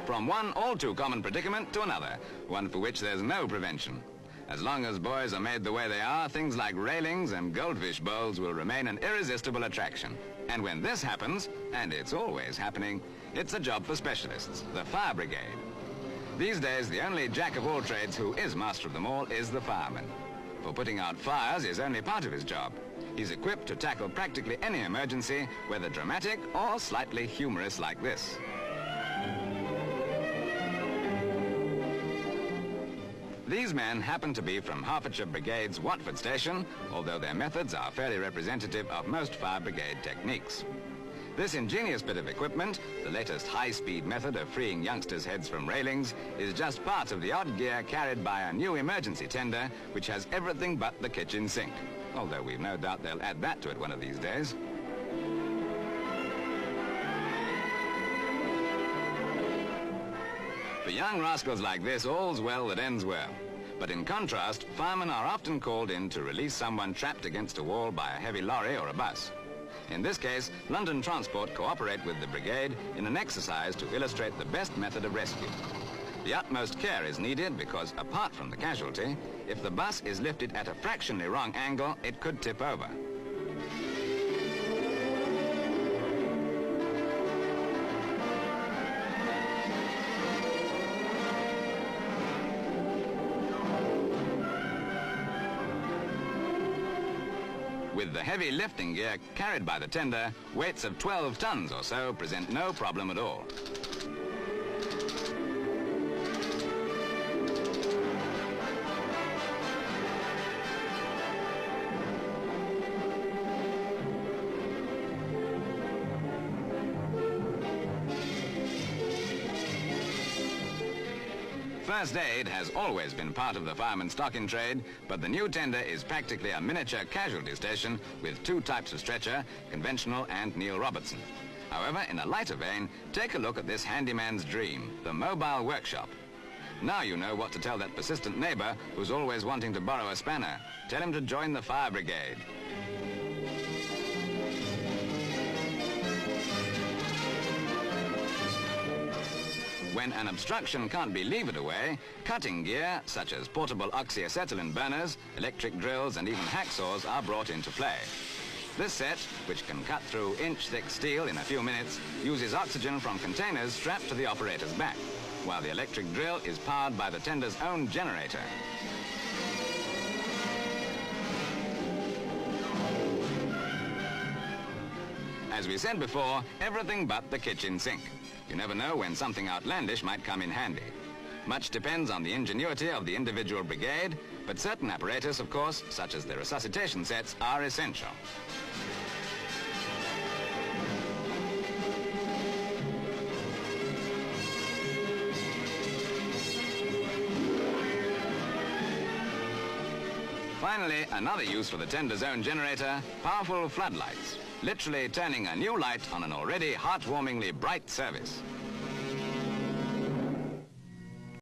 From one all-too-common predicament to another, one for which there's no prevention. As long as boys are made the way they are, things like railings and goldfish bowls will remain an irresistible attraction. And when this happens, and it's always happening, it's a job for specialists, the fire brigade. These days, the only jack of all trades who is master of them all is the fireman. For putting out fires is only part of his job. He's equipped to tackle practically any emergency, whether dramatic or slightly humorous like this. These men happen to be from Hertfordshire Brigade's Watford Station, although their methods are fairly representative of most fire brigade techniques. This ingenious bit of equipment, the latest high-speed method of freeing youngsters' heads from railings, is just part of the odd gear carried by a new emergency tender, which has everything but the kitchen sink. Although we've no doubt they'll add that to it one of these days. For young rascals like this, all's well that ends well. But in contrast, firemen are often called in to release someone trapped against a wall by a heavy lorry or a bus. In this case, London Transport cooperate with the brigade in an exercise to illustrate the best method of rescue. The utmost care is needed because, apart from the casualty, if the bus is lifted at a fractionally wrong angle, it could tip over. With the heavy lifting gear carried by the tender, weights of 12 tons or so present no problem at all. First aid has always been part of the fireman's stock in trade, but the new tender is practically a miniature casualty station with two types of stretcher, conventional and Neil Robertson. However, in a lighter vein, take a look at this handyman's dream, the mobile workshop. Now you know what to tell that persistent neighbor who's always wanting to borrow a spanner. Tell him to join the fire brigade. When an obstruction can't be levered away, cutting gear, such as portable oxyacetylene burners, electric drills and even hacksaws are brought into play. This set, which can cut through inch-thick steel in a few minutes, uses oxygen from containers strapped to the operator's back, while the electric drill is powered by the tender's own generator. As we said before, everything but the kitchen sink. You never know when something outlandish might come in handy. Much depends on the ingenuity of the individual brigade, but certain apparatus, of course, such as the resuscitation sets, are essential. Finally, another use for the tender's own generator, powerful floodlights, literally turning a new light on an already heartwarmingly bright service.